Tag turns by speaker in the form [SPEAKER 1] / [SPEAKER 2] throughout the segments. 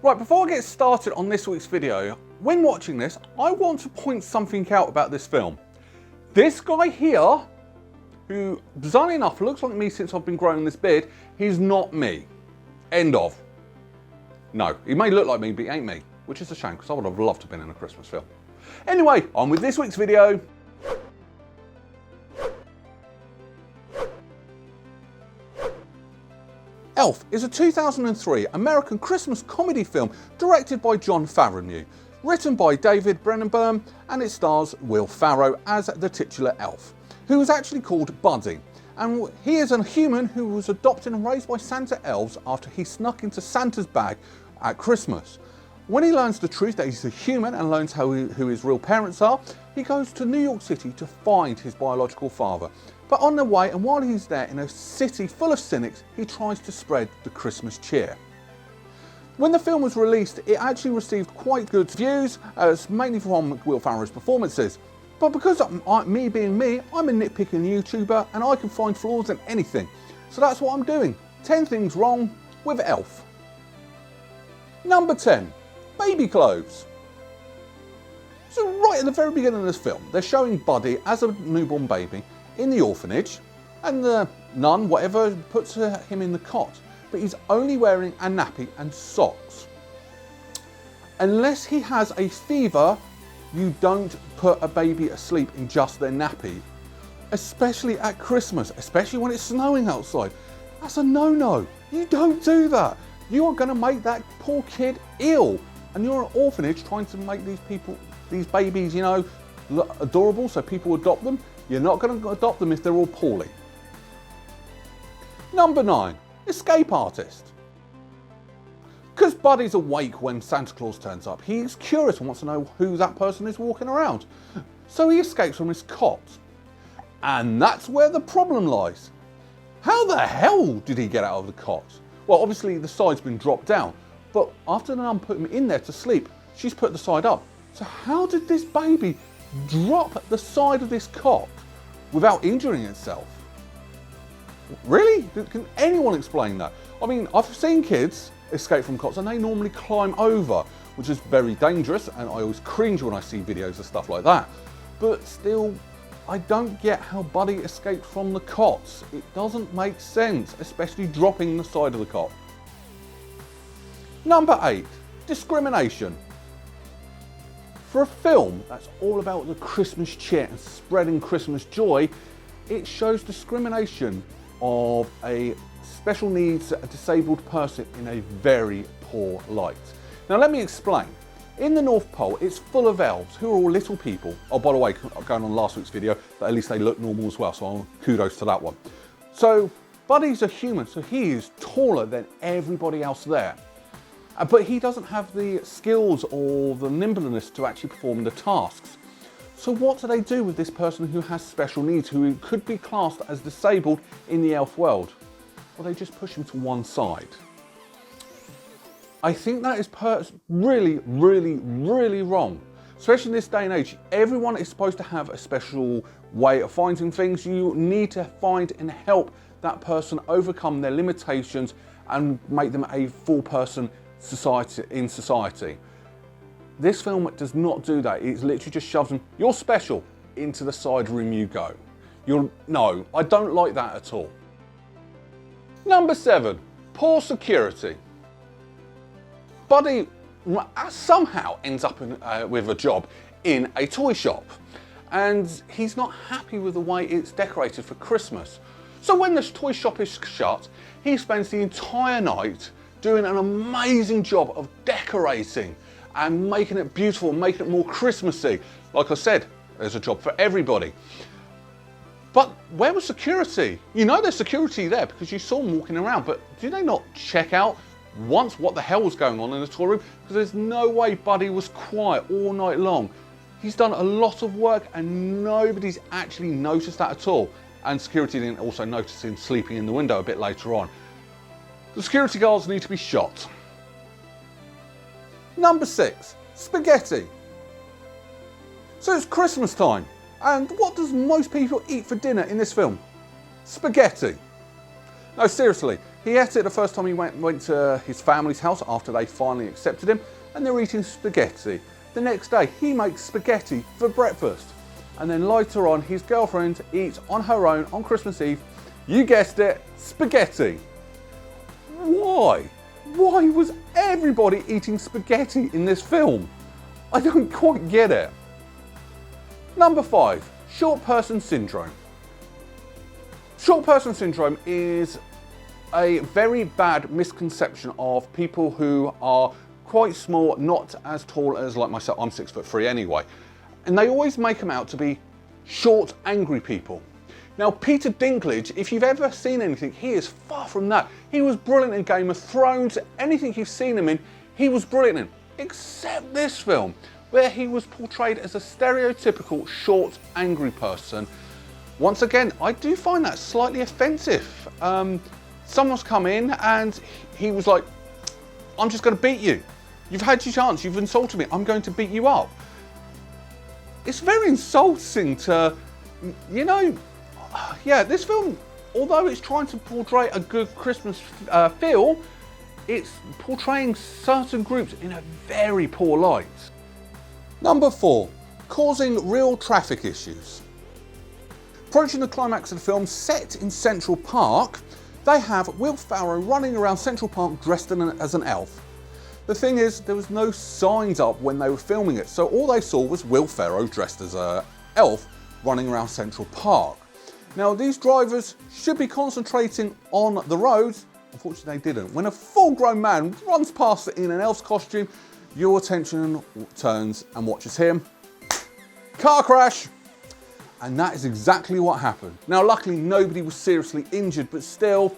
[SPEAKER 1] Right, before I get started on this week's video, when watching this, I want to point something out about this film. This guy here, who bizarrely enough looks like me since I've been growing this beard, he's not me. End of. No, he may look like me, but he ain't me, which is a shame because I would have loved to have been in a Christmas film. Anyway, on with this week's video. Elf is a 2003 American Christmas comedy film directed by Jon Favreau, written by David Brennenbaum, and it stars Will Ferrell as the titular elf, who is actually called Buddy, and he is a human who was adopted and raised by Santa elves after he snuck into Santa's bag at Christmas. When he learns the truth that he's a human and learns who his real parents are, he goes to New York City to find his biological father. But on the way, and while he's there in a city full of cynics, he tries to spread the Christmas cheer. When the film was released, it actually received quite good reviews, mainly from Will Ferrell's performances. But because me being me, I'm a nitpicking YouTuber and I can find flaws in anything. So that's what I'm doing. 10 things wrong with Elf. Number 10, baby clothes. So right at the very beginning of this film, they're showing Buddy as a newborn baby in the orphanage, and the nun, whatever, puts him in the cot, but he's only wearing a nappy and socks. Unless he has a fever, you don't put a baby asleep in just their nappy, especially at Christmas, especially when it's snowing outside. That's a no-no. You don't do that. You are going to make that poor kid ill, and you're an orphanage trying to make these babies, you know, look adorable so people adopt them. You're not going to adopt them if they're all poorly. Number 9, escape artist. Because Buddy's awake when Santa Claus turns up, he's curious and wants to know who that person is walking around. So he escapes from his cot. And that's where the problem lies. How the hell did he get out of the cot? Well, obviously the side's been dropped down, but after the nun put him in there to sleep, she's put the side up. So how did this baby drop the side of this cot without injuring itself? Really? Can anyone explain that? I mean, I've seen kids escape from cots and they normally climb over, which is very dangerous, and I always cringe when I see videos of stuff like that. But still, I don't get how Buddy escaped from the cots. It doesn't make sense, especially dropping the side of the cot. Number 8, discrimination. For a film that's all about the Christmas cheer and spreading Christmas joy, it shows discrimination of a special needs disabled person in a very poor light. Now let me explain. In the North Pole, it's full of elves who are all little people. Oh, by the way, going on last week's video, but at least they look normal as well, so kudos to that one. So Buddy's a human, so he is taller than everybody else there. But he doesn't have the skills or the nimbleness to actually perform the tasks. So what do they do with this person who has special needs, who could be classed as disabled in the elf world? Well, they just push him to one side. I think that is really, really, really wrong. Especially in this day and age, everyone is supposed to have a special way of finding things. You need to find and help that person overcome their limitations and make them a full person in society. This film does not do that. It literally just shoves them, you're special, into the side room you go. No, I don't like that at all. Number 7, poor security. Buddy somehow ends up with a job in a toy shop, and he's not happy with the way it's decorated for Christmas. So when the toy shop is shut, he spends the entire night doing an amazing job of decorating and making it beautiful, making it more Christmassy. Like I said, there's a job for everybody. But where was security? You know there's security there because you saw them walking around, but do they not check out once what the hell was going on in the toy room? Because there's no way Buddy was quiet all night long. He's done a lot of work and nobody's actually noticed that at all. And security didn't also notice him sleeping in the window a bit later on. The security guards need to be shot. Number 6, spaghetti. So it's Christmas time, and what does most people eat for dinner in this film? Spaghetti. No, seriously, He ate it the first time he went to his family's house after they finally accepted him, and they're eating spaghetti. The next day, he makes spaghetti for breakfast. And then later on, his girlfriend eats on her own on Christmas Eve, you guessed it, spaghetti. Why? Why was everybody eating spaghetti in this film? I don't quite get it. Number 5, short person syndrome. Short person syndrome is a very bad misconception of people who are quite small, not as tall as like myself. I'm 6'3" anyway. And they always make them out to be short, angry people. Now, Peter Dinklage, if you've ever seen anything, he is far from that. He was brilliant in Game of Thrones. Anything you've seen him in, he was brilliant in. Except this film, where he was portrayed as a stereotypical short, angry person. Once again, I do find that slightly offensive. Someone's come in and he was like, I'm just going to beat you. You've had your chance, you've insulted me, I'm going to beat you up. It's very insulting to, you know, yeah, this film, although it's trying to portray a good Christmas feel, it's portraying certain groups in a very poor light. Number 4, causing real traffic issues. Approaching the climax of the film, set in Central Park, they have Will Ferrell running around Central Park dressed as an elf. The thing is, there was no signs up when they were filming it, so all they saw was Will Ferrell dressed as an elf running around Central Park. Now, these drivers should be concentrating on the roads. Unfortunately, they didn't. When a full-grown man runs past in an elf's costume, your attention turns and watches him. Car crash! And that is exactly what happened. Now, luckily, nobody was seriously injured, but still,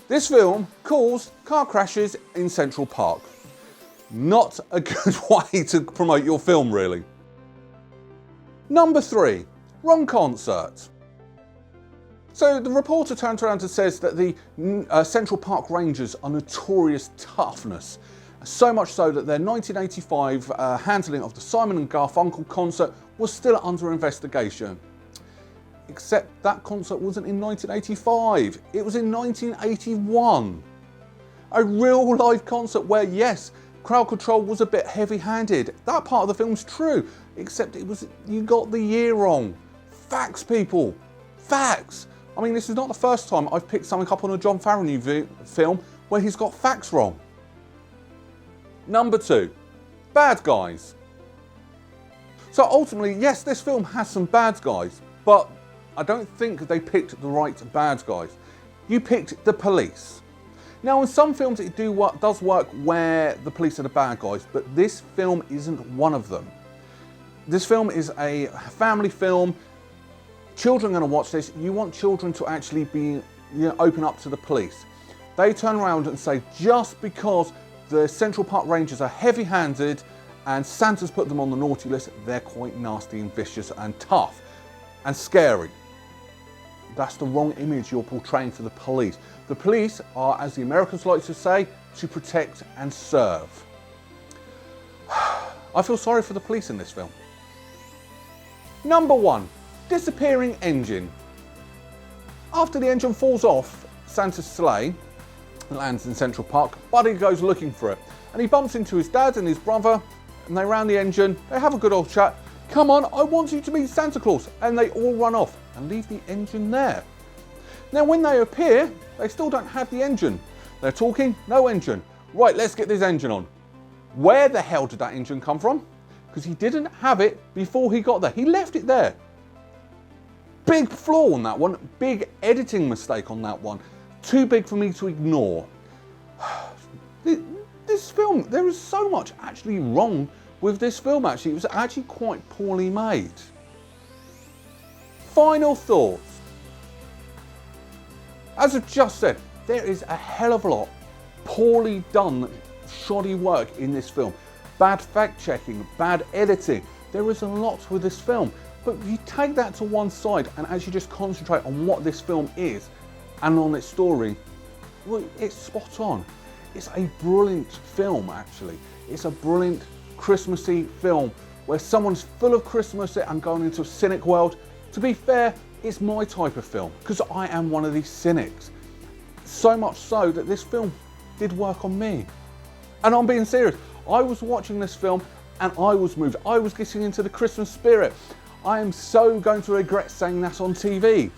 [SPEAKER 1] this film caused car crashes in Central Park. Not a good way to promote your film, really. Number 3, wrong concert. So the reporter turns around and says that the Central Park Rangers are notorious toughness. So much so that their 1985 handling of the Simon and Garfunkel concert was still under investigation. Except that concert wasn't in 1985, it was in 1981. A real live concert where, yes, crowd control was a bit heavy-handed. That part of the film's true, except you got the year wrong. Facts, people, facts. I mean, this is not the first time I've picked something up on a Jon Favreau film where he's got facts wrong. Number 2, bad guys. So ultimately, yes, this film has some bad guys, but I don't think they picked the right bad guys. You picked the police. Now, in some films it does work where the police are the bad guys, but this film isn't one of them. This film is a family film. Children are going to watch this. You want children to actually be, open up to the police. They turn around and say, just because the Central Park Rangers are heavy-handed and Santa's put them on the naughty list, they're quite nasty and vicious and tough and scary. That's the wrong image you're portraying for the police. The police are, as the Americans like to say, to protect and serve. I feel sorry for the police in this film. Number 1, disappearing engine. After the engine falls off Santa's sleigh and lands in Central Park, Buddy goes looking for it. And he bumps into his dad and his brother, and they round the engine, they have a good old chat. Come on, I want you to meet Santa Claus. And they all run off and leave the engine there. Now, when they appear, they still don't have the engine. They're talking, no engine. Right, let's get this engine on. Where the hell did that engine come from? Because he didn't have it before he got there. He left it there. Big flaw on that one. Big editing mistake on that one. Too big for me to ignore. This film, there is so much actually wrong with this film, actually. It was actually quite poorly made. Final thoughts. As I've just said, there is a hell of a lot poorly done, shoddy work in this film. Bad fact-checking, bad editing. There is a lot with this film. But if you take that to one side and actually just concentrate on what this film is and on its story, well, it's spot on. It's a brilliant film, actually. It's a brilliant Christmassy film where someone's full of Christmas and going into a cynic world. To be fair, it's my type of film because I am one of these cynics. So much so that this film did work on me. And I'm being serious. I was watching this film and I was moved. I was getting into the Christmas spirit. I am so going to regret saying that on TV.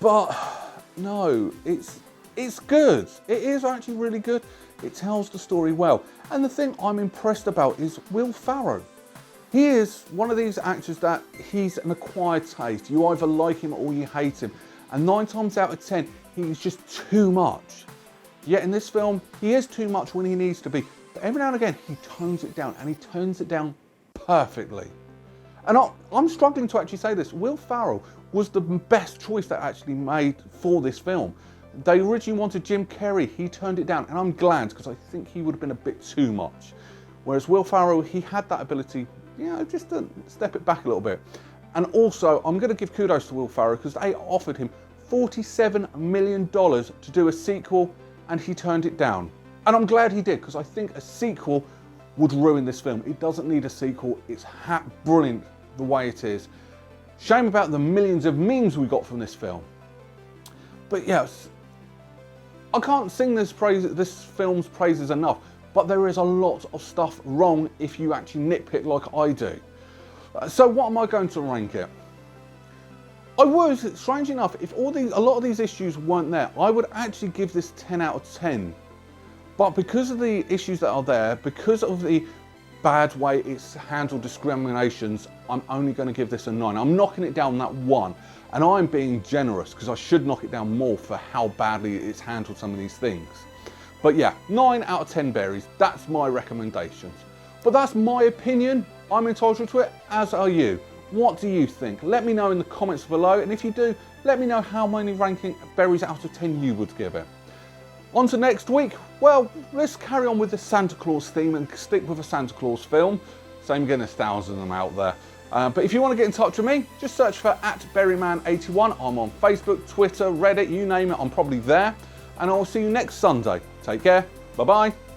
[SPEAKER 1] But no, it's good. It is actually really good. It tells the story well. And the thing I'm impressed about is Will Ferrell. He is one of these actors that he's an acquired taste. You either like him or you hate him. And 9 times out of 10, he's just too much. Yet in this film, he is too much when he needs to be. But every now and again, he tones it down, and he tones it down perfectly. And I'm struggling to actually say this. Will Ferrell was the best choice that actually made for this film. They originally wanted Jim Carrey. He turned it down, and I'm glad, because I think he would have been a bit too much. Whereas Will Ferrell, he had that ability, just to step it back a little bit. And also, I'm going to give kudos to Will Ferrell because they offered him $47 million to do a sequel, and he turned it down. And I'm glad he did, because I think a sequel would ruin this film. It doesn't need a sequel. It's brilliant the way it is. Shame about the millions of memes we got from this film. But yes, I can't sing this film's praises enough, but there is a lot of stuff wrong if you actually nitpick like I do. So what am I going to rank it? I would, strange enough, if a lot of these issues weren't there, I would actually give this 10 out of 10. But because of the issues that are there, because of the bad way it's handled discriminations, I'm only going to give this a 9. I'm knocking it down that 1. And I'm being generous because I should knock it down more for how badly it's handled some of these things. But yeah, 9 out of 10 berries, that's my recommendations. But that's my opinion. I'm entitled to it, as are you. What do you think? Let me know in the comments below, and if you do, let me know how many ranking berries out of 10 you would give it. On to next week. Well, let's carry on with the Santa Claus theme and stick with a Santa Claus film. Same again, there's thousands of them out there. But if you want to get in touch with me, just search for @Berryman81. I'm on Facebook, Twitter, Reddit, you name it, I'm probably there. And I'll see you next Sunday. Take care. Bye-bye.